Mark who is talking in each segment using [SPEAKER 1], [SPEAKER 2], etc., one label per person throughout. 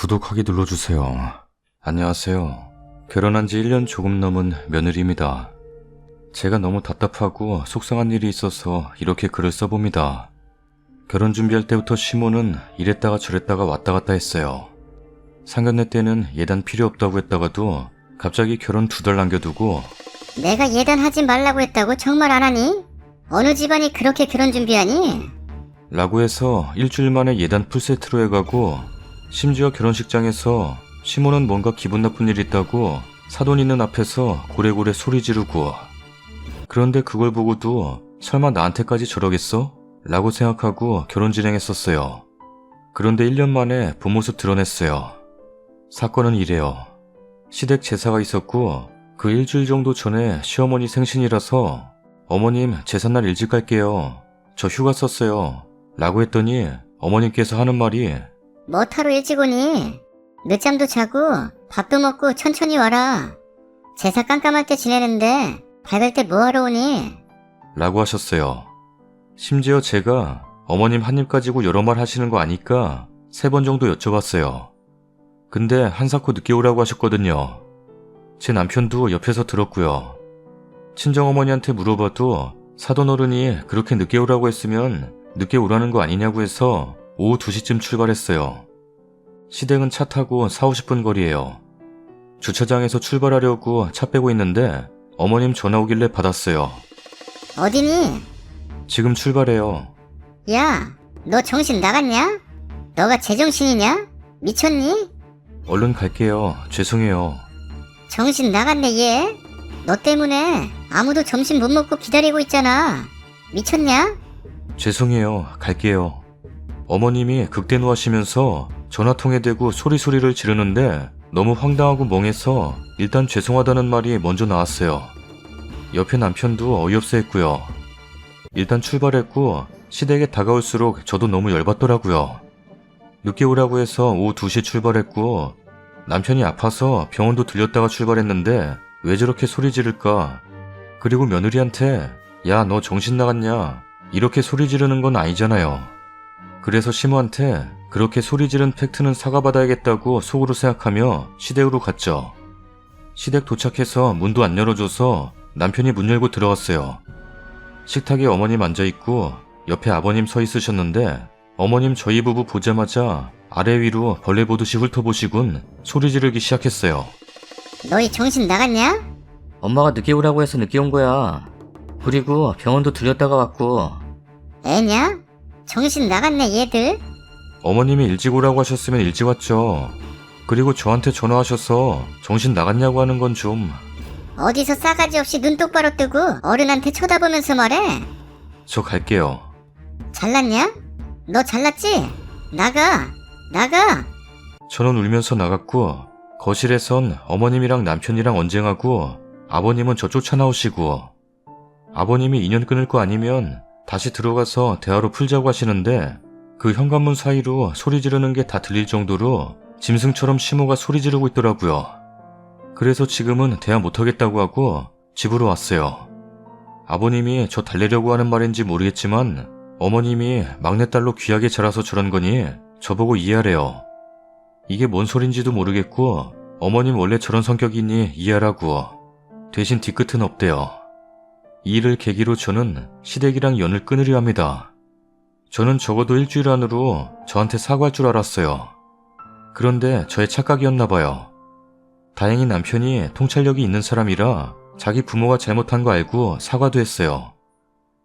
[SPEAKER 1] 구독하기 눌러주세요. 안녕하세요. 결혼한 지 1년 조금 넘은 며느리입니다. 제가 너무 답답하고 속상한 일이 있어서 이렇게 글을 써봅니다. 결혼 준비할 때부터 시모는 이랬다가 저랬다가 왔다 갔다 했어요. 상견례 때는 예단 필요 없다고 했다가도 갑자기 결혼 2달 남겨두고
[SPEAKER 2] 내가 예단하지 말라고 했다고 정말 안 하니? 어느 집안이 그렇게 결혼 준비하니?
[SPEAKER 1] 라고 해서 일주일 만에 예단 풀세트로 해가고 심지어 결혼식장에서 시모는 뭔가 기분 나쁜 일 있다고 사돈 있는 앞에서 고래고래 소리 지르고 그런데 그걸 보고도 설마 나한테까지 저러겠어? 라고 생각하고 결혼 진행했었어요. 그런데 1년 만에 본 모습 드러냈어요. 사건은 이래요. 시댁 제사가 있었고 그 일주일 정도 전에 시어머니 생신이라서 어머님 제삿날 일찍 갈게요. 저 휴가 썼어요. 라고 했더니 어머님께서 하는 말이
[SPEAKER 2] 뭐하러 일찍 오니? 늦잠도 자고 밥도 먹고 천천히 와라. 제사 깜깜할 때 지내는데 밝을 때 뭐하러 오니?
[SPEAKER 1] 라고 하셨어요. 심지어 제가 어머님 한 입 가지고 여러 말 하시는 거 아니까 3번 정도 여쭤봤어요. 근데 한사코 늦게 오라고 하셨거든요. 제 남편도 옆에서 들었고요. 친정어머니한테 물어봐도 사돈어른이 그렇게 늦게 오라고 했으면 늦게 오라는 거 아니냐고 해서 오후 2시쯤 출발했어요. 시댁은 차 타고 40-50분 거리예요. 주차장에서 출발하려고 차 빼고 있는데 어머님 전화 오길래 받았어요.
[SPEAKER 2] 어디니?
[SPEAKER 1] 지금 출발해요.
[SPEAKER 2] 야, 너 정신 나갔냐? 너가 제정신이냐? 미쳤니?
[SPEAKER 1] 얼른 갈게요. 죄송해요.
[SPEAKER 2] 정신 나갔네 얘. 너 때문에 아무도 점심 못 먹고 기다리고 있잖아. 미쳤냐?
[SPEAKER 1] 죄송해요. 갈게요. 어머님이 극대노하시면서 전화통에 대고 소리소리를 지르는데 너무 황당하고 멍해서 일단 죄송하다는 말이 먼저 나왔어요. 옆에 남편도 어이없어 했고요. 일단 출발했고 시댁에 다가올수록 저도 너무 열받더라고요. 늦게 오라고 해서 오후 2시에 출발했고 남편이 아파서 병원도 들렸다가 출발했는데 왜 저렇게 소리 지를까? 그리고 며느리한테 야, 너 정신 나갔냐? 이렇게 소리 지르는 건 아니잖아요. 그래서 시모한테 그렇게 소리 지른 팩트는 사과받아야겠다고 속으로 생각하며 시댁으로 갔죠. 시댁 도착해서 문도 안 열어줘서 남편이 문 열고 들어갔어요. 식탁에 어머님 앉아있고 옆에 아버님 서 있으셨는데 어머님 저희 부부 보자마자 아래 위로 벌레 보듯이 훑어보시곤 소리 지르기 시작했어요.
[SPEAKER 2] 너희 정신 나갔냐?
[SPEAKER 3] 엄마가 늦게 오라고 해서 늦게 온 거야. 그리고 병원도 들렸다가 왔고.
[SPEAKER 2] 애냐? 정신 나갔네 얘들.
[SPEAKER 1] 어머님이 일찍 오라고 하셨으면 일찍 왔죠. 그리고 저한테 전화하셔서 정신 나갔냐고 하는 건 좀...
[SPEAKER 2] 어디서 싸가지 없이 눈 똑바로 뜨고 어른한테 쳐다보면서 말해.
[SPEAKER 1] 저 갈게요.
[SPEAKER 2] 잘났냐? 너 잘났지? 나가! 나가!
[SPEAKER 1] 저는 울면서 나갔고 거실에선 어머님이랑 남편이랑 언쟁하고 아버님은 저 쫓아나오시고 아버님이 인연 끊을 거 아니면 다시 들어가서 대화로 풀자고 하시는데 그 현관문 사이로 소리 지르는 게 다 들릴 정도로 짐승처럼 시모가 소리 지르고 있더라고요. 그래서 지금은 대화 못하겠다고 하고 집으로 왔어요. 아버님이 저 달래려고 하는 말인지 모르겠지만 어머님이 막내딸로 귀하게 자라서 저런 거니 저보고 이해하래요. 이게 뭔 소린지도 모르겠고 어머님 원래 저런 성격이니 이해하라고. 대신 뒤끝은 없대요. 이 일을 계기로 저는 시댁이랑 연을 끊으려 합니다. 저는 적어도 일주일 안으로 저한테 사과할 줄 알았어요. 그런데 저의 착각이었나 봐요. 다행히 남편이 통찰력이 있는 사람이라 자기 부모가 잘못한 거 알고 사과도 했어요.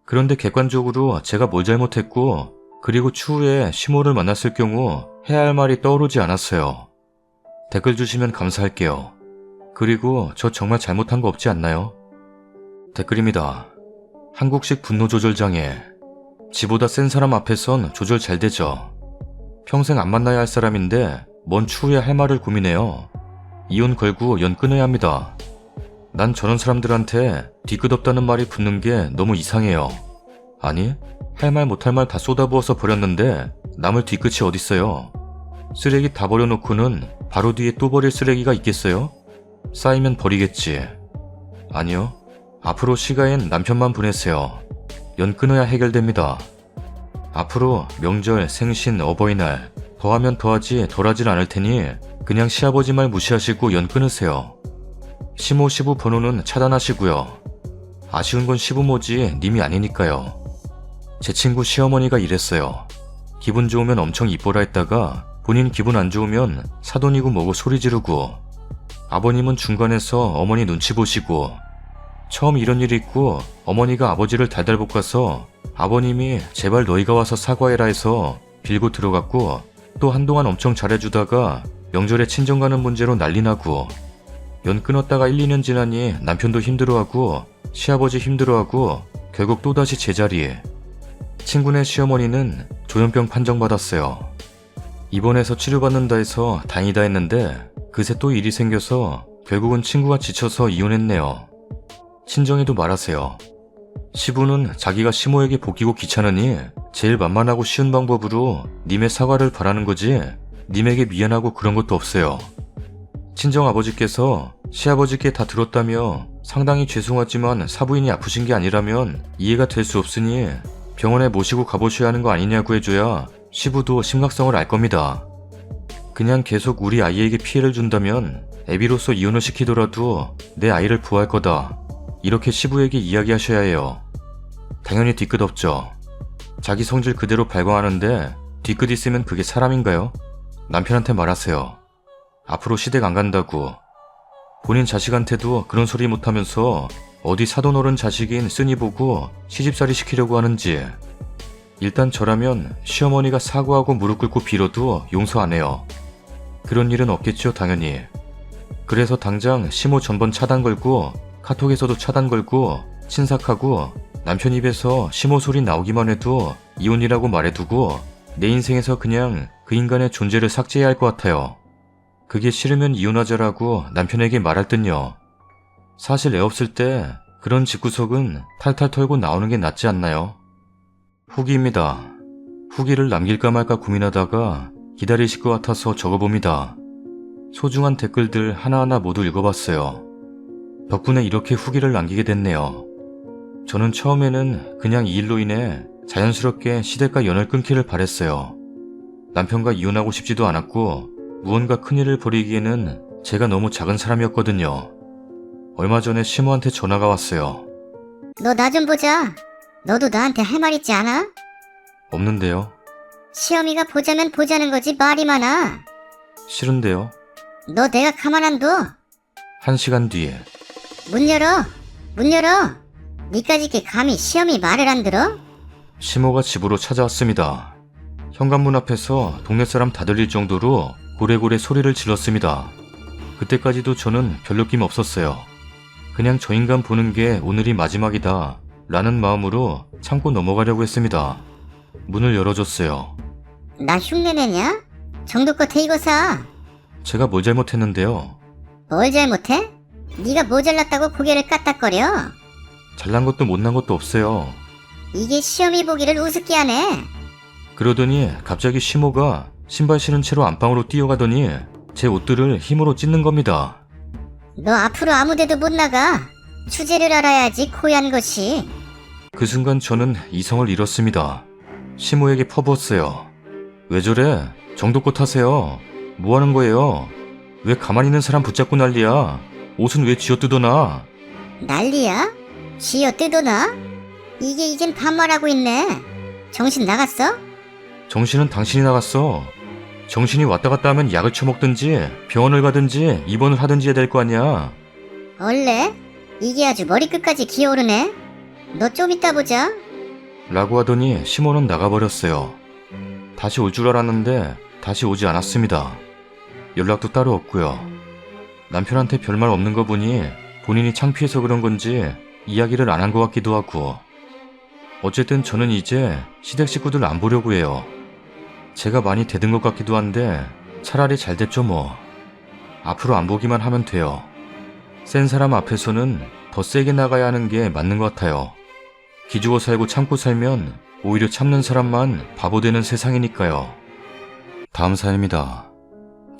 [SPEAKER 1] 그런데 객관적으로 제가 뭘 잘못했고 그리고 추후에 시모를 만났을 경우 해야 할 말이 떠오르지 않았어요. 댓글 주시면 감사할게요. 그리고 저 정말 잘못한 거 없지 않나요? 댓글입니다. 한국식 분노 조절 장애. 지보다 센 사람 앞에선 조절 잘 되죠. 평생 안 만나야 할 사람인데 뭔 추후에 할 말을 고민해요. 이혼 걸고 연 끊어야 합니다. 난 저런 사람들한테 뒤끝없다는 말이 붙는 게 너무 이상해요. 아니, 할 말 못할 말 다 쏟아부어서 버렸는데 남을 뒤끝이 어딨어요. 쓰레기 다 버려놓고는 바로 뒤에 또 버릴 쓰레기가 있겠어요? 쌓이면 버리겠지. 아니요. 앞으로 시가엔 남편만 보내세요. 연 끊어야 해결됩니다. 앞으로 명절, 생신, 어버이날 더하면 더하지 덜하진 않을 테니 그냥 시아버지 말 무시하시고 연 끊으세요. 시모 시부 번호는 차단하시고요. 아쉬운 건 시부모지 님이 아니니까요. 제 친구 시어머니가 이랬어요. 기분 좋으면 엄청 이뻐라 했다가 본인 기분 안 좋으면 사돈이고 뭐고 소리 지르고, 아버님은 중간에서 어머니 눈치 보시고, 처음 이런 일이 있고 어머니가 아버지를 달달 볶아서 아버님이 제발 너희가 와서 사과해라 해서 빌고 들어갔고, 또 한동안 엄청 잘해주다가 명절에 친정 가는 문제로 난리 나고, 연 끊었다가 1, 2년 지나니 남편도 힘들어하고 시아버지 힘들어하고 결국 또다시 제자리에. 친구네 시어머니는 조현병 판정받았어요. 입원해서 치료받는다 해서 다행이다 했는데 그새 또 일이 생겨서 결국은 친구가 지쳐서 이혼했네요. 친정에도 말하세요. 시부는 자기가 시모에게 복이고 귀찮으니 제일 만만하고 쉬운 방법으로 님의 사과를 바라는 거지 님에게 미안하고 그런 것도 없어요. 친정아버지께서 시아버지께 다 들었다며 상당히 죄송하지만 사부인이 아프신 게 아니라면 이해가 될 수 없으니 병원에 모시고 가보셔야 하는 거 아니냐고 해줘야 시부도 심각성을 알 겁니다. 그냥 계속 우리 아이에게 피해를 준다면 애비로서 이혼을 시키더라도 내 아이를 보호할 거다, 이렇게 시부에게 이야기하셔야 해요. 당연히 뒤끝 없죠. 자기 성질 그대로 발광하는데 뒤끝 있으면 그게 사람인가요? 남편한테 말하세요. 앞으로 시댁 안 간다고. 본인 자식한테도 그런 소리 못하면서 어디 사돈어른 자식인 쓰니 보고 시집살이 시키려고 하는지. 일단 저라면 시어머니가 사과하고 무릎 꿇고 빌어도 용서 안 해요. 그런 일은 없겠죠, 당연히. 그래서 당장 시모 전번 차단 걸고 카톡에서도 차단 걸고 친삭하고 남편 입에서 시모 소리 나오기만 해도 이혼이라고 말해두고 내 인생에서 그냥 그 인간의 존재를 삭제해야 할 것 같아요. 그게 싫으면 이혼하자라고 남편에게 말할 듯요. 사실 애 없을 때 그런 집구석은 탈탈 털고 나오는 게 낫지 않나요? 후기입니다. 후기를 남길까 말까 고민하다가 기다리실 것 같아서 적어봅니다. 소중한 댓글들 하나하나 모두 읽어봤어요. 덕분에 이렇게 후기를 남기게 됐네요. 저는 처음에는 그냥 이 일로 인해 자연스럽게 시댁과 연을 끊기를 바랬어요. 남편과 이혼하고 싶지도 않았고 무언가 큰일을 벌이기에는 제가 너무 작은 사람이었거든요. 얼마 전에 시모한테 전화가 왔어요.
[SPEAKER 2] 너 나 좀 보자. 너도 나한테 할 말 있지 않아?
[SPEAKER 1] 없는데요?
[SPEAKER 2] 시어미가 보자면 보자는 거지 말이 많아.
[SPEAKER 1] 싫은데요?
[SPEAKER 2] 너 내가 가만 안 둬.
[SPEAKER 1] 1시간 뒤에.
[SPEAKER 2] 문 열어. 문 열어. 니까지 이렇게 감히 시어미 말을 안 들어?
[SPEAKER 1] 시모가 집으로 찾아왔습니다. 현관문 앞에서 동네 사람 다 들릴 정도로 고래고래 소리를 질렀습니다. 그때까지도 저는 별 느낌 없었어요. 그냥 저 인간 보는 게 오늘이 마지막이다 라는 마음으로 참고 넘어가려고 했습니다. 문을 열어줬어요.
[SPEAKER 2] 나 흉내내냐? 정도껏 해 이거 사.
[SPEAKER 1] 제가 뭘 잘못했는데요?
[SPEAKER 2] 뭘 잘못해? 네가 모자랐다고 고개를 까딱거려.
[SPEAKER 1] 잘난 것도 못난 것도 없어요.
[SPEAKER 2] 이게 시어미 보기를 우습게 하네.
[SPEAKER 1] 그러더니 갑자기 시모가 신발 신은 채로 안방으로 뛰어가더니 제 옷들을 힘으로 찢는 겁니다.
[SPEAKER 2] 너 앞으로 아무데도 못 나가. 추제를 알아야지 고얀 것이.
[SPEAKER 1] 그 순간 저는 이성을 잃었습니다. 시모에게 퍼부었어요. 왜 저래? 정도껏 하세요. 뭐 하는 거예요? 왜 가만히 있는 사람 붙잡고 난리야? 옷은 왜 쥐어뜯어놔?
[SPEAKER 2] 난리야? 쥐어 뜯어놔? 이게 이젠 반말하고 있네. 정신 나갔어?
[SPEAKER 1] 정신은 당신이 나갔어. 정신이 왔다 갔다 하면 약을 처먹든지 병원을 가든지 입원을 하든지 해야 될 거 아니야.
[SPEAKER 2] 원래? 이게 아주 머리끝까지 기어오르네. 너 좀 이따 보자.
[SPEAKER 1] 라고 하더니 시모는 나가버렸어요. 다시 올 줄 알았는데 다시 오지 않았습니다. 연락도 따로 없고요. 남편한테 별말 없는 거 보니 본인이 창피해서 그런 건지 이야기를 안 한 것 같기도 하고. 어쨌든 저는 이제 시댁 식구들 안 보려고 해요. 제가 많이 대든 것 같기도 한데 차라리 잘 됐죠 뭐. 앞으로 안 보기만 하면 돼요. 센 사람 앞에서는 더 세게 나가야 하는 게 맞는 것 같아요. 기죽어 살고 참고 살면 오히려 참는 사람만 바보 되는 세상이니까요. 다음 사연입니다.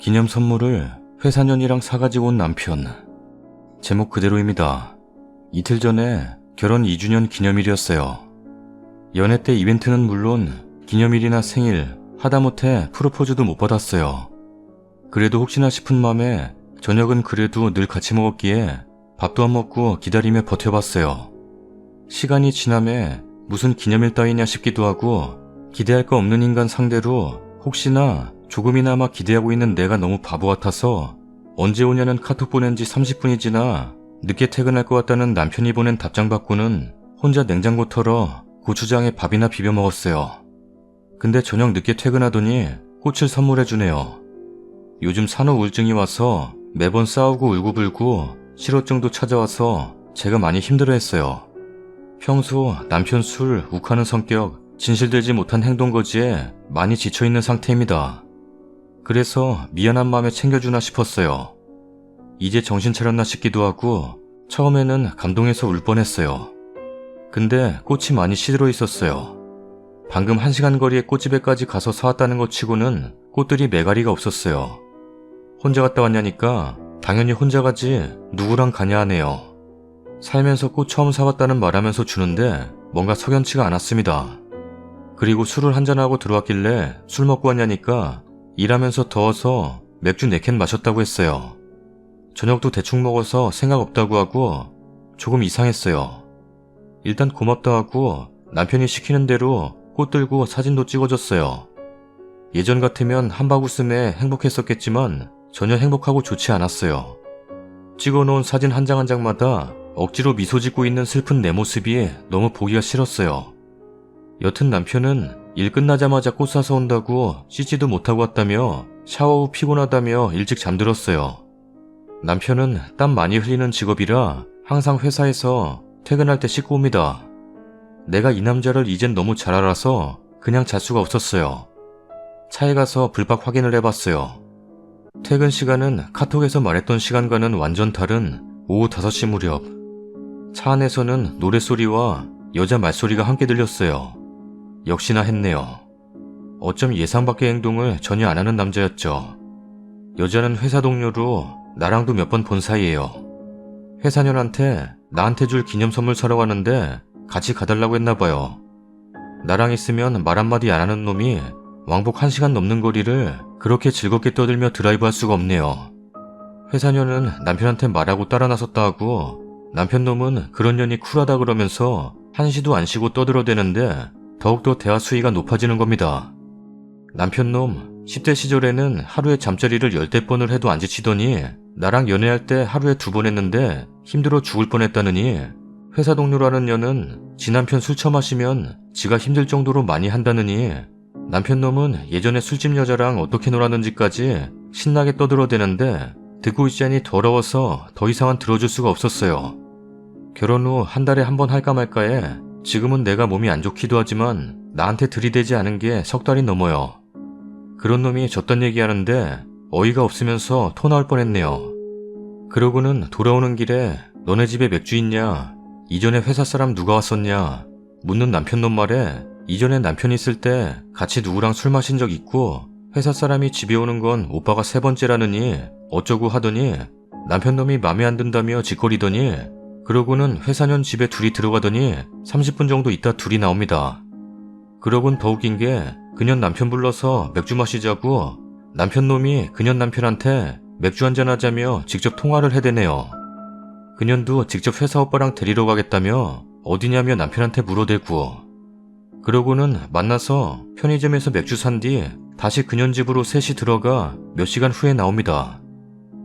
[SPEAKER 1] 기념 선물을 회사 년이랑 사가지고 온 남편. 제목 그대로입니다. 이틀 전에 결혼 2주년 기념일이었어요. 연애 때 이벤트는 물론 기념일이나 생일, 하다못해 프로포즈도 못 받았어요. 그래도 혹시나 싶은 맘에 저녁은 그래도 늘 같이 먹었기에 밥도 안 먹고 기다리며 버텨봤어요. 시간이 지남에 무슨 기념일 따위냐 싶기도 하고 기대할 거 없는 인간 상대로 혹시나 조금이나마 기대하고 있는 내가 너무 바보 같아서 언제 오냐는 카톡 보낸 지 30분이 지나 늦게 퇴근할 것 같다는 남편이 보낸 답장 받고는 혼자 냉장고 털어 고추장에 밥이나 비벼 먹었어요. 근데 저녁 늦게 퇴근하더니 꽃을 선물해주네요. 요즘 산후 우울증이 와서 매번 싸우고 울고불고 실어증도 찾아와서 제가 많이 힘들어했어요. 평소 남편 술, 욱하는 성격, 진실되지 못한 행동 거지에 많이 지쳐있는 상태입니다. 그래서 미안한 마음에 챙겨주나 싶었어요. 이제 정신 차렸나 싶기도 하고 처음에는 감동해서 울 뻔했어요. 근데 꽃이 많이 시들어 있었어요. 방금 1시간 거리의 꽃집에까지 가서 사왔다는 것 치고는 꽃들이 매가리가 없었어요. 혼자 갔다 왔냐니까 당연히 혼자 가지 누구랑 가냐 하네요. 살면서 꽃 처음 사왔다는 말하면서 주는데 뭔가 석연치가 않았습니다. 그리고 술을 한잔하고 들어왔길래 술 먹고 왔냐니까 일하면서 더워서 맥주 4캔 마셨다고 했어요. 저녁도 대충 먹어서 생각 없다고 하고 조금 이상했어요. 일단 고맙다 하고 남편이 시키는 대로 꽃 들고 사진도 찍어줬어요. 예전 같으면 한박 웃음에 행복했었겠지만 전혀 행복하고 좋지 않았어요. 찍어놓은 사진 한 장 한 장마다 억지로 미소 짓고 있는 슬픈 내 모습이 너무 보기가 싫었어요. 여튼 남편은 일 끝나자마자 꽃 사서 온다고 씻지도 못하고 왔다며 샤워 후 피곤하다며 일찍 잠들었어요. 남편은 땀 많이 흘리는 직업이라 항상 회사에서 퇴근할 때 씻고 옵니다. 내가 이 남자를 이젠 너무 잘 알아서 그냥 잘 수가 없었어요. 차에 가서 불박 확인을 해봤어요. 퇴근 시간은 카톡에서 말했던 시간과는 완전 다른 오후 5시 무렵. 차 안에서는 노랫소리와 여자 말소리가 함께 들렸어요. 역시나 했네요. 어쩜 예상 밖의 행동을 전혀 안 하는 남자였죠. 여자는 회사 동료로 나랑도 몇 번 본 사이예요. 회사년한테 나한테 줄 기념 선물 사러 가는데 같이 가달라고 했나봐요. 나랑 있으면 말 한마디 안 하는 놈이 왕복 1시간 넘는 거리를 그렇게 즐겁게 떠들며 드라이브 할 수가 없네요. 회사년은 남편한테 말하고 따라 나섰다 하고 남편 놈은 그런 년이 쿨하다 그러면서 한시도 안 쉬고 떠들어대는데 더욱더 대화 수위가 높아지는 겁니다. 남편 놈 10대 시절에는 하루에 잠자리를 10대번을 해도 안 지치더니 나랑 연애할 때 하루에 2번 했는데 힘들어 죽을 뻔했다느니 회사 동료라는 년은 지 남편 술 처마시면 지가 힘들 정도로 많이 한다느니 남편 놈은 예전에 술집 여자랑 어떻게 놀았는지까지 신나게 떠들어대는데 듣고 있자니 더러워서 더 이상은 들어줄 수가 없었어요. 결혼 후 한 달에 한 번 할까 말까에 지금은 내가 몸이 안 좋기도 하지만 나한테 들이대지 않은 게 3달이 넘어요. 그런 놈이 졌단 얘기하는데 어이가 없으면서 토 나올 뻔했네요. 그러고는 돌아오는 길에 너네 집에 맥주 있냐? 이전에 회사 사람 누가 왔었냐? 묻는 남편 놈 말에 이전에 남편 있을 때 같이 누구랑 술 마신 적 있고 회사 사람이 집에 오는 건 오빠가 3번째라느니 어쩌고 하더니 남편 놈이 맘에 안 든다며 짓거리더니 그러고는 회사년 집에 둘이 들어가더니 30분 정도 있다 둘이 나옵니다. 그러곤 더 웃긴 게 그년 남편 불러서 맥주 마시자고 남편 놈이 그년 남편한테 맥주 한잔 하자며 직접 통화를 해대네요. 그년도 직접 회사 오빠랑 데리러 가겠다며 어디냐며 남편한테 물어대고 그러고는 만나서 편의점에서 맥주 산 뒤 다시 그년 집으로 셋이 들어가 몇 시간 후에 나옵니다.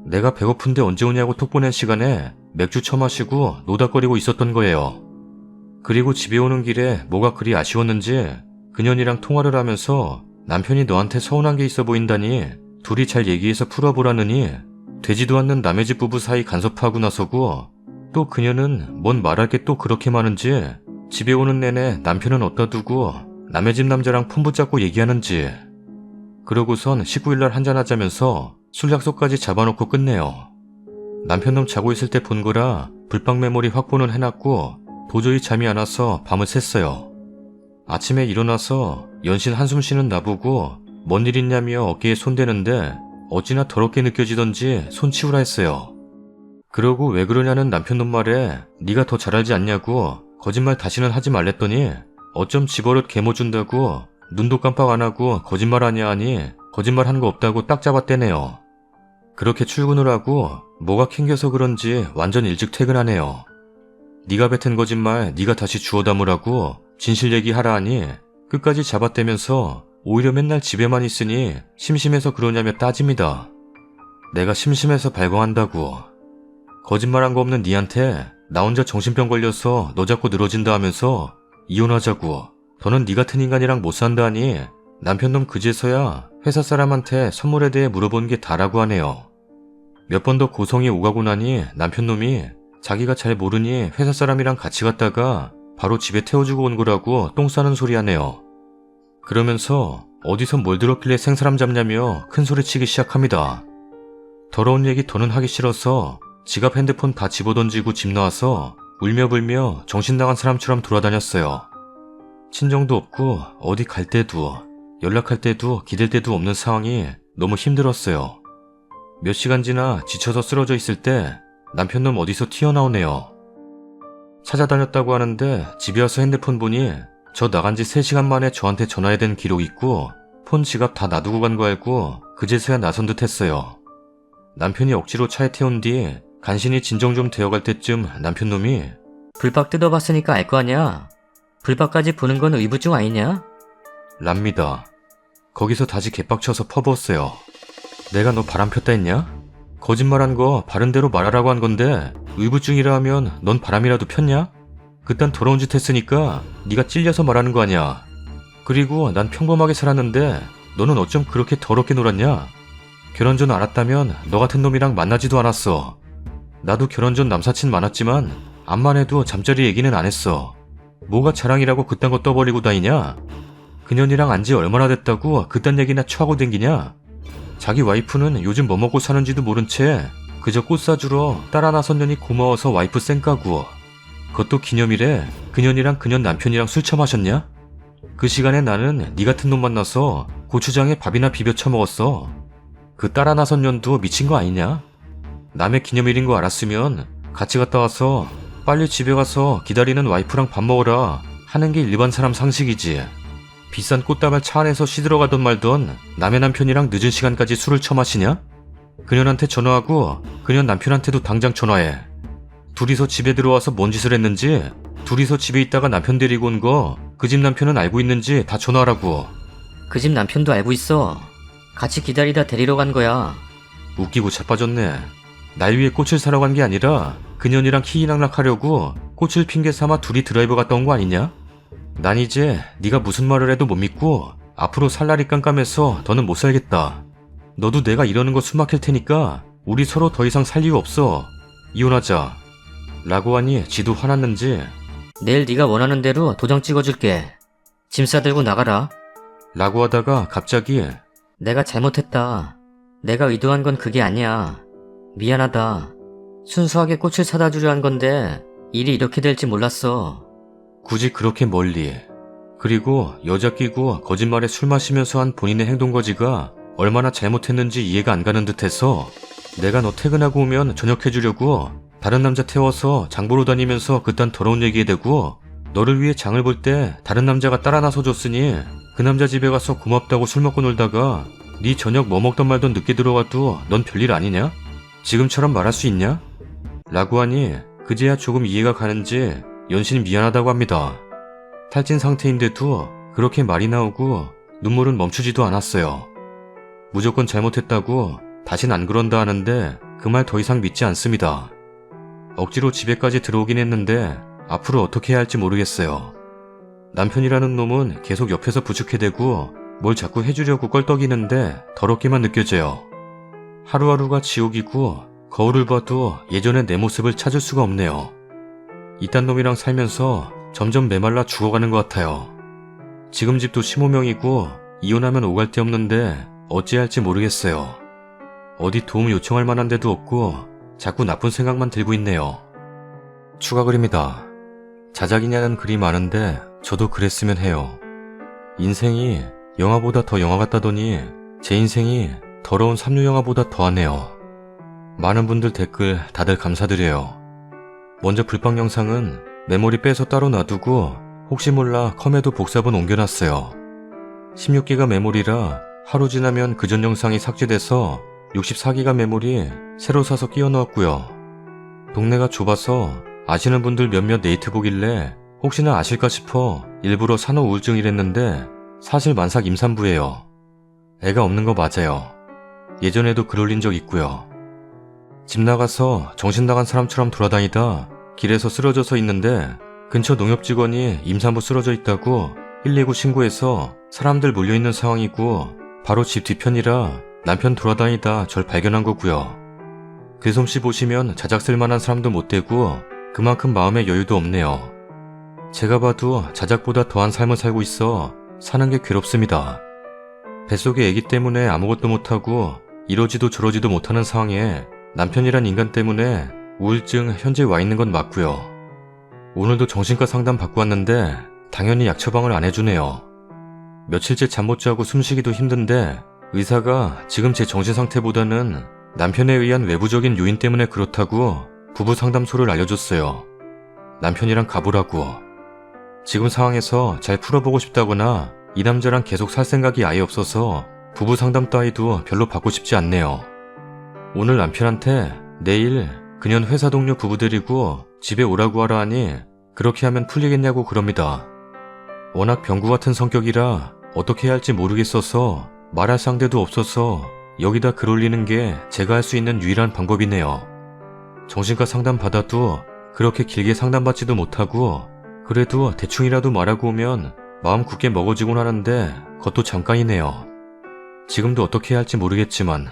[SPEAKER 1] 내가 배고픈데 언제 오냐고 톡 보낸 시간에 맥주 처마시고 노닥거리고 있었던 거예요. 그리고 집에 오는 길에 뭐가 그리 아쉬웠는지 그년이랑 통화를 하면서 남편이 너한테 서운한 게 있어 보인다니 둘이 잘 얘기해서 풀어보라느니 되지도 않는 남의 집 부부 사이 간섭하고 나서고 또 그녀는 뭔 말할 게 또 그렇게 많은지 집에 오는 내내 남편은 어디다 두고 남의 집 남자랑 폰 붙잡고 얘기하는지 그러고선 19일날 한잔하자면서 술 약속까지 잡아놓고 끝내요. 남편놈 자고 있을 때 본 거라 불빵 메모리 확보는 해놨고 도저히 잠이 안 와서 밤을 샜어요. 아침에 일어나서 연신 한숨 쉬는 나보고 뭔 일 있냐며 어깨에 손대는데 어찌나 더럽게 느껴지던지 손 치우라 했어요. 그러고 왜 그러냐는 남편놈 말에 네가 더 잘 알지 않냐고 거짓말 다시는 하지 말랬더니 어쩜 집어릇 개모 준다고 눈도 깜빡 안 하고 거짓말 하냐 하니 거짓말 한 거 없다고 딱 잡아떼네요. 그렇게 출근을 하고 뭐가 캥겨서 그런지 완전 일찍 퇴근하네요. 네가 뱉은 거짓말 네가 다시 주워 담으라고 진실 얘기하라 하니 끝까지 잡아떼면서 오히려 맨날 집에만 있으니 심심해서 그러냐며 따집니다. 내가 심심해서 발광한다고. 거짓말한 거 없는 니한테 나 혼자 정신병 걸려서 너 잡고 늘어진다 하면서 이혼하자고. 더는 니 같은 인간이랑 못 산다 하니 남편놈 그제서야 회사 사람한테 선물에 대해 물어본 게 다라고 하네요. 몇 번 더 고성이 오가고 나니 남편놈이 자기가 잘 모르니 회사 사람이랑 같이 갔다가 바로 집에 태워주고 온 거라고 똥 싸는 소리 하네요. 그러면서 어디서 뭘 들었길래 생사람 잡냐며 큰 소리 치기 시작합니다. 더러운 얘기 더는 하기 싫어서 지갑 핸드폰 다 집어던지고 집 나와서 울며불며 정신 나간 사람처럼 돌아다녔어요. 친정도 없고 어디 갈 때도 연락할 때도 기댈 때도 없는 상황이 너무 힘들었어요. 몇 시간 지나 지쳐서 쓰러져 있을 때 남편놈 어디서 튀어나오네요. 찾아다녔다고 하는데 집에 와서 핸드폰 보니 저 나간 지 3시간 만에 저한테 전화해댄 기록 있고 폰 지갑 다 놔두고 간 거 알고 그제서야 나선 듯 했어요. 남편이 억지로 차에 태운 뒤 간신히 진정 좀 되어갈 때쯤 남편놈이
[SPEAKER 3] 불박 뜯어봤으니까 알 거 아냐? 불박까지 보는 건 의부증 아니냐?
[SPEAKER 1] 랍니다. 거기서 다시 개빡쳐서 퍼부었어요. 내가 너 바람 폈다 했냐? 거짓말한 거 바른 대로 말하라고 한 건데 의부증이라 하면 넌 바람이라도 폈냐? 그딴 더러운 짓 했으니까 네가 찔려서 말하는 거 아니야. 그리고 난 평범하게 살았는데 너는 어쩜 그렇게 더럽게 놀았냐? 결혼 전 알았다면 너 같은 놈이랑 만나지도 않았어. 나도 결혼 전 남사친 많았지만 암만 해도 잠자리 얘기는 안 했어. 뭐가 자랑이라고 그딴 거 떠버리고 다니냐? 그년이랑 안지 얼마나 됐다고 그딴 얘기나 처하고 댕기냐? 자기 와이프는 요즘 뭐 먹고 사는지도 모른 채 그저 꽃 사주러 딸 하나 선년이 고마워서 와이프 쌩까고. 그것도 기념일에 그년이랑 그년 남편이랑 술 처마셨냐? 그 시간에 나는 네 같은 놈 만나서 고추장에 밥이나 비벼 처먹었어. 그 딸 하나 선년도 미친 거 아니냐? 남의 기념일인 거 알았으면 같이 갔다 와서 빨리 집에 가서 기다리는 와이프랑 밥 먹어라 하는 게 일반 사람 상식이지. 비싼 꽃다발 차 안에서 시들어가던 말던 남의 남편이랑 늦은 시간까지 술을 처마시냐? 그년한테 전화하고 그년 남편한테도 당장 전화해. 둘이서 집에 들어와서 뭔 짓을 했는지, 둘이서 집에 있다가 남편 데리고 온 거 그 집 남편은 알고 있는지 다 전화하라고.
[SPEAKER 3] 그 집 남편도 알고 있어. 같이 기다리다 데리러 간 거야.
[SPEAKER 1] 웃기고 자빠졌네. 날 위해 꽃을 사러 간 게 아니라 그년이랑 희희낙낙하려고 꽃을 핑계 삼아 둘이 드라이브 갔다 온 거 아니냐? 난 이제 네가 무슨 말을 해도 못 믿고 앞으로 살 날이 깜깜해서 더는 못 살겠다. 너도 내가 이러는 거 숨막힐 테니까 우리 서로 더 이상 살 이유 없어. 이혼하자. 라고 하니 지도 화났는지
[SPEAKER 3] 내일 네가 원하는 대로 도장 찍어줄게. 짐 싸들고 나가라.
[SPEAKER 1] 라고 하다가 갑자기
[SPEAKER 3] 내가 잘못했다. 내가 의도한 건 그게 아니야. 미안하다. 순수하게 꽃을 사다 주려 한 건데 일이 이렇게 될지 몰랐어.
[SPEAKER 1] 굳이 그렇게 멀리. 그리고 여자 끼고 거짓말에 술 마시면서 한 본인의 행동거지가 얼마나 잘못했는지 이해가 안 가는 듯해서 내가 너 퇴근하고 오면 저녁해주려고 다른 남자 태워서 장 보러 다니면서 그딴 더러운 얘기에 대고 너를 위해 장을 볼 때 다른 남자가 따라 나서줬으니 그 남자 집에 가서 고맙다고 술 먹고 놀다가 네 저녁 뭐 먹던 말던 늦게 들어와도 넌 별일 아니냐? 지금처럼 말할 수 있냐? 라고 하니 그제야 조금 이해가 가는지 연신 미안하다고 합니다. 탈진 상태인데도 그렇게 말이 나오고 눈물은 멈추지도 않았어요. 무조건 잘못했다고 다신 안 그런다 하는데 그 말 더 이상 믿지 않습니다. 억지로 집에까지 들어오긴 했는데 앞으로 어떻게 해야 할지 모르겠어요. 남편이라는 놈은 계속 옆에서 부축해대고 뭘 자꾸 해주려고 껄떡이는데 더럽게만 느껴져요. 하루하루가 지옥이고 거울을 봐도 예전의 내 모습을 찾을 수가 없네요. 이딴 놈이랑 살면서 점점 메말라 죽어가는 것 같아요. 지금 집도 15명이고 이혼하면 오갈 데 없는데 어찌해야 할지 모르겠어요. 어디 도움 요청할 만한 데도 없고 자꾸 나쁜 생각만 들고 있네요. 추가 글입니다. 자작이냐는 글이 많은데 저도 그랬으면 해요. 인생이 영화보다 더 영화 같다더니 제 인생이 더러운 삼류 영화보다 더하네요. 많은 분들 댓글 다들 감사드려요. 먼저 불빵 영상은 메모리 빼서 따로 놔두고 혹시 몰라 컴에도 복사본 옮겨놨어요. 16기가 메모리라 하루 지나면 그전 영상이 삭제돼서 64기가 메모리 새로 사서 끼워 넣었고요. 동네가 좁아서 아시는 분들 몇몇 네이트 보길래 혹시나 아실까 싶어 일부러 산후 우울증이랬는데 사실 만삭 임산부예요. 애가 없는 거 맞아요. 예전에도 글 올린 적 있고요. 집 나가서 정신 나간 사람처럼 돌아다니다 길에서 쓰러져서 있는데 근처 농협 직원이 임산부 쓰러져 있다고 119 신고해서 사람들 몰려있는 상황이고 바로 집 뒤편이라 남편 돌아다니다 절 발견한 거고요. 글솜씨 보시면 자작 쓸만한 사람도 못 되고 그만큼 마음의 여유도 없네요. 제가 봐도 자작보다 더한 삶을 살고 있어 사는 게 괴롭습니다. 뱃속에 애기 때문에 아무것도 못하고 이러지도 저러지도 못하는 상황에 남편이란 인간 때문에 우울증 현재 와 있는 건 맞고요. 오늘도 정신과 상담 받고 왔는데 당연히 약 처방을 안 해주네요. 며칠째 잠 못 자고 숨쉬기도 힘든데 의사가 지금 제 정신 상태보다는 남편에 의한 외부적인 요인 때문에 그렇다고 부부 상담소를 알려줬어요. 남편이랑 가보라고. 지금 상황에서 잘 풀어보고 싶다거나 이 남자랑 계속 살 생각이 아예 없어서 부부 상담 따위도 별로 받고 싶지 않네요. 오늘 남편한테 내일 그년 회사 동료 부부 데리고 집에 오라고 하라 하니 그렇게 하면 풀리겠냐고 그럽니다. 워낙 병구 같은 성격이라 어떻게 해야 할지 모르겠어서 말할 상대도 없어서 여기다 글 올리는 게 제가 할 수 있는 유일한 방법이네요. 정신과 상담 받아도 그렇게 길게 상담받지도 못하고 그래도 대충이라도 말하고 오면 마음 굳게 먹어지곤 하는데 그것도 잠깐이네요. 지금도 어떻게 해야 할지 모르겠지만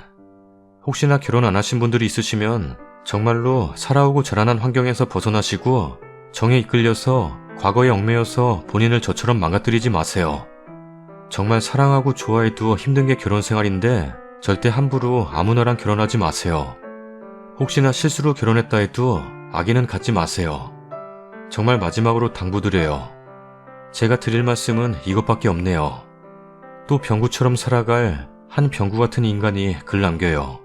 [SPEAKER 1] 혹시나 결혼 안 하신 분들이 있으시면 정말로 살아오고 자라난 환경에서 벗어나시고 정에 이끌려서 과거에 얽매여서 본인을 저처럼 망가뜨리지 마세요. 정말 사랑하고 좋아해도 힘든 게 결혼 생활인데 절대 함부로 아무나랑 결혼하지 마세요. 혹시나 실수로 결혼했다 해도 아기는 갖지 마세요. 정말 마지막으로 당부드려요. 제가 드릴 말씀은 이것밖에 없네요. 또 병구처럼 살아갈 한 병구 같은 인간이 글 남겨요.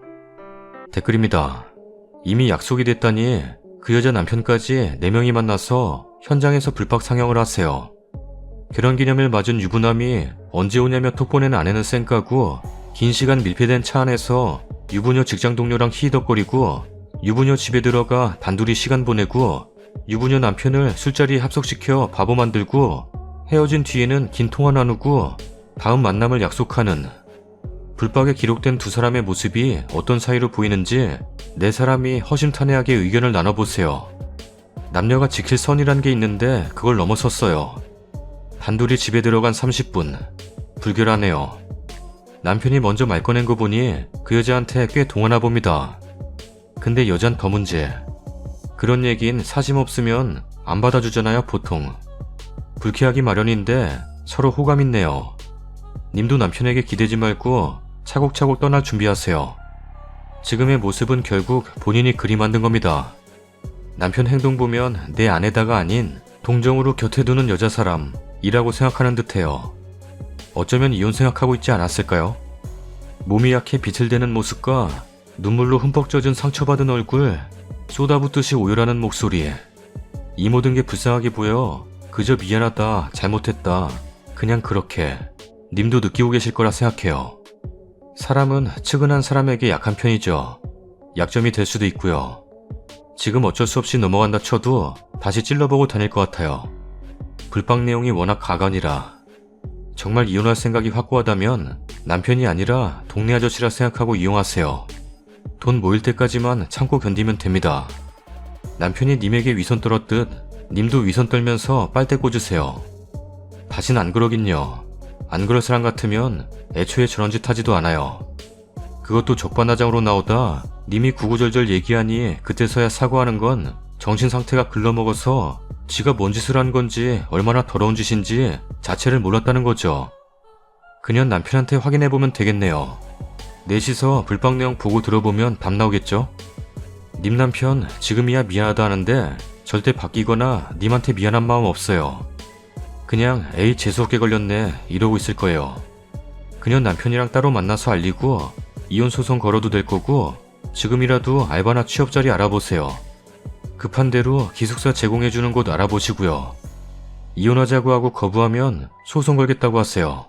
[SPEAKER 1] 댓글입니다. 이미 약속이 됐다니 그 여자 남편까지 4명이 만나서 현장에서 불법 상영을 하세요. 결혼기념일 맞은 유부남이 언제 오냐며 톡 보낸 아내는 쌩까고 긴 시간 밀폐된 차 안에서 유부녀 직장 동료랑 히히덕거리고 유부녀 집에 들어가 단둘이 시간 보내고 유부녀 남편을 술자리에 합석시켜 바보 만들고 헤어진 뒤에는 긴 통화 나누고 다음 만남을 약속하는 불박에 기록된 두 사람의 모습이 어떤 사이로 보이는지 4사람이 허심탄회하게 의견을 나눠보세요. 남녀가 지킬 선이란 게 있는데 그걸 넘어섰어요. 단둘이 집에 들어간 30분. 불결하네요. 남편이 먼저 말 꺼낸 거 보니 그 여자한테 꽤 동하나 봅니다. 근데 여잔 더 문제. 그런 얘긴 사심 없으면 안 받아주잖아요, 보통. 불쾌하기 마련인데 서로 호감 있네요. 님도 남편에게 기대지 말고 차곡차곡 떠날 준비하세요. 지금의 모습은 결국 본인이 그리 만든 겁니다. 남편 행동 보면 내 아내다가 아닌 동정으로 곁에 두는 여자 사람이라고 생각하는 듯해요. 어쩌면 이혼 생각하고 있지 않았을까요? 몸이 약해 빛을 대는 모습과 눈물로 흠뻑 젖은 상처받은 얼굴, 쏟아붓듯이 오열하는 목소리. 이 모든 게 불쌍하게 보여 그저 미안하다, 잘못했다, 그냥 그렇게 님도 느끼고 계실 거라 생각해요. 사람은 측은한 사람에게 약한 편이죠. 약점이 될 수도 있고요. 지금 어쩔 수 없이 넘어간다 쳐도 다시 찔러보고 다닐 것 같아요. 불박 내용이 워낙 가관이라. 정말 이혼할 생각이 확고하다면 남편이 아니라 동네 아저씨라 생각하고 이용하세요. 돈 모일 때까지만 참고 견디면 됩니다. 남편이 님에게 위선 떨었듯 님도 위선 떨면서 빨대 꽂으세요. 다신 안 그러긴요. 안 그럴 사람 같으면 애초에 저런 짓 하지도 않아요. 그것도 적반하장으로 나오다 님이 구구절절 얘기하니 그때서야 사과하는 건 정신 상태가 글러먹어서 지가 뭔 짓을 한 건지 얼마나 더러운 짓인지 자체를 몰랐다는 거죠. 그냥 남편한테 확인해보면 되겠네요. 넷이서 불박 내용 보고 들어보면 답 나오겠죠? 님 남편 지금이야 미안하다 하는데 절대 바뀌거나 님한테 미안한 마음 없어요. 그냥 에이 재수없게 걸렸네 이러고 있을 거예요. 그냥 남편이랑 따로 만나서 알리고 이혼 소송 걸어도 될 거고 지금이라도 알바나 취업 자리 알아보세요. 급한 대로 기숙사 제공해주는 곳 알아보시고요. 이혼하자고 하고 거부하면 소송 걸겠다고 하세요.